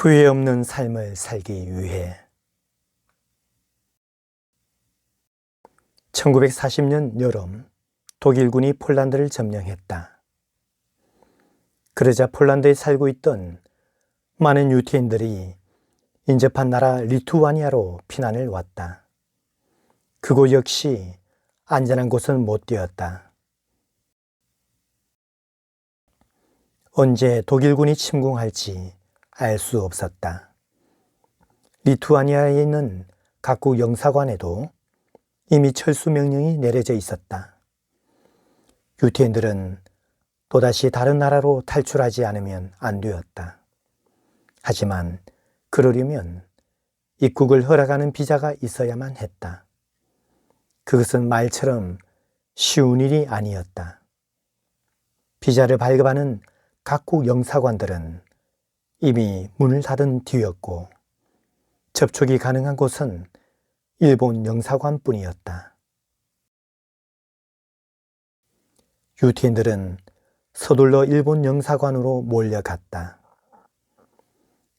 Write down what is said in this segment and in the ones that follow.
후회 없는 삶을 살기 위해 1940년 여름 독일군이 폴란드를 점령했다. 그러자 폴란드에 살고 있던 많은 유태인들이 인접한 나라 리투아니아로 피난을 왔다. 그곳 역시 안전한 곳은 못 되었다. 언제 독일군이 침공할지 알 수 없었다. 리투아니아에 있는 각국 영사관에도 이미 철수 명령이 내려져 있었다. 유태인들은 또다시 다른 나라로 탈출하지 않으면 안 되었다. 하지만 그러려면 입국을 허락하는 비자가 있어야만 했다. 그것은 말처럼 쉬운 일이 아니었다. 비자를 발급하는 각국 영사관들은 이미 문을 닫은 뒤였고 접촉이 가능한 곳은 일본 영사관뿐이었다. 유태인들은 서둘러 일본 영사관으로 몰려갔다.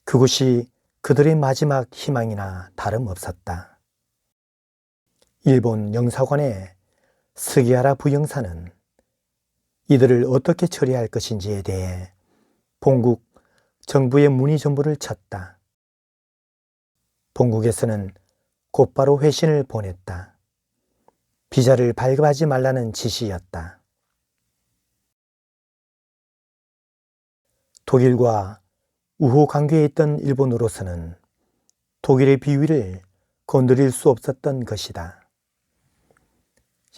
그곳이 그들의 마지막 희망이나 다름없었다. 일본 영사관의 스기하라 부영사는 이들을 어떻게 처리할 것인지에 대해 본국 정부의 문의 전부를 쳤다. 본국에서는 곧바로 회신을 보냈다. 비자를 발급하지 말라는 지시였다. 독일과 우호 관계에 있던 일본으로서는 독일의 비위를 건드릴 수 없었던 것이다.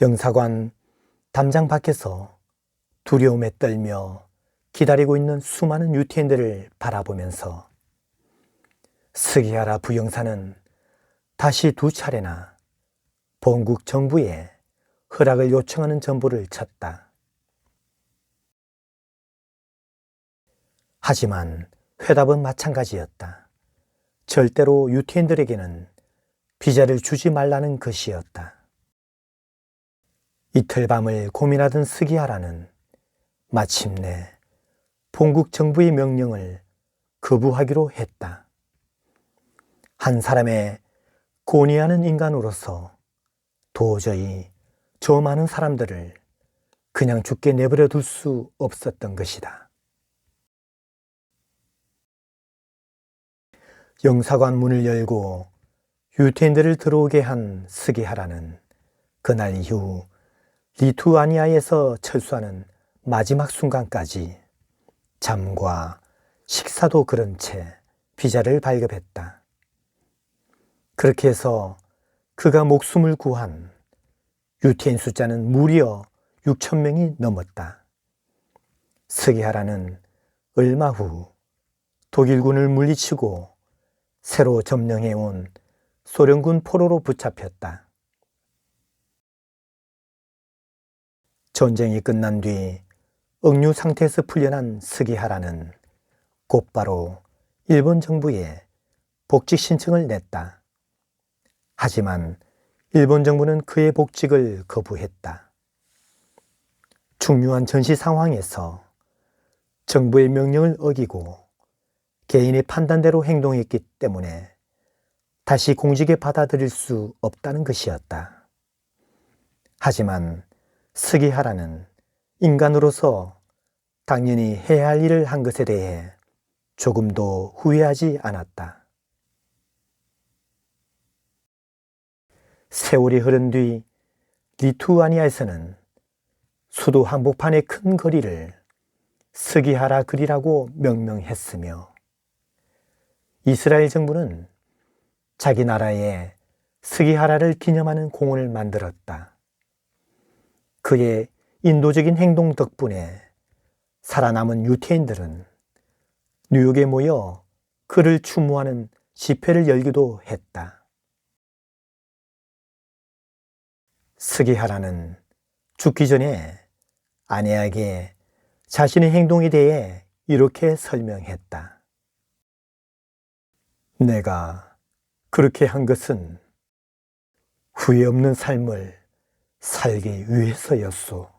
영사관 담장 밖에서 두려움에 떨며 기다리고 있는 수많은 유태인들을 바라보면서 스기하라 부영사는 다시 2차례나 본국 정부에 허락을 요청하는 전보를 쳤다. 하지만 회답은 마찬가지였다. 절대로 유태인들에게는 비자를 주지 말라는 것이었다. 이틀 밤을 고민하던 스기하라는 마침내 본국 정부의 명령을 거부하기로 했다. 한 사람의 고뇌하는 인간으로서 도저히 저 많은 사람들을 그냥 죽게 내버려 둘 수 없었던 것이다. 영사관 문을 열고 유태인들을 들어오게 한 스기하라는 그날 이후 리투아니아에서 철수하는 마지막 순간까지 잠과 식사도 그런 채 비자를 발급했다. 그렇게 해서 그가 목숨을 구한 유태인 숫자는 무려 6,000명이 넘었다. 스기하라는 얼마 후 독일군을 물리치고 새로 점령해온 소련군 포로로 붙잡혔다. 전쟁이 끝난 뒤 억류 상태에서 풀려난 스기하라는 곧바로 일본 정부에 복직 신청을 냈다. 하지만 일본 정부는 그의 복직을 거부했다. 중요한 전시 상황에서 정부의 명령을 어기고 개인의 판단대로 행동했기 때문에 다시 공직에 받아들일 수 없다는 것이었다. 하지만 스기하라는 인간으로서 당연히 해야 할 일을 한 것에 대해 조금도 후회하지 않았다. 세월이 흐른 뒤 리투아니아에서는 수도 한복판의 큰 거리를 스기하라 거리라고 명명했으며 이스라엘 정부는 자기 나라에 스기하라를 기념하는 공원을 만들었다. 그의 인도적인 행동 덕분에 살아남은 유태인들은 뉴욕에 모여 그를 추모하는 집회를 열기도 했다. 스기하라는 죽기 전에 아내에게 자신의 행동에 대해 이렇게 설명했다. 내가 그렇게 한 것은 후회 없는 삶을 살기 위해서였소.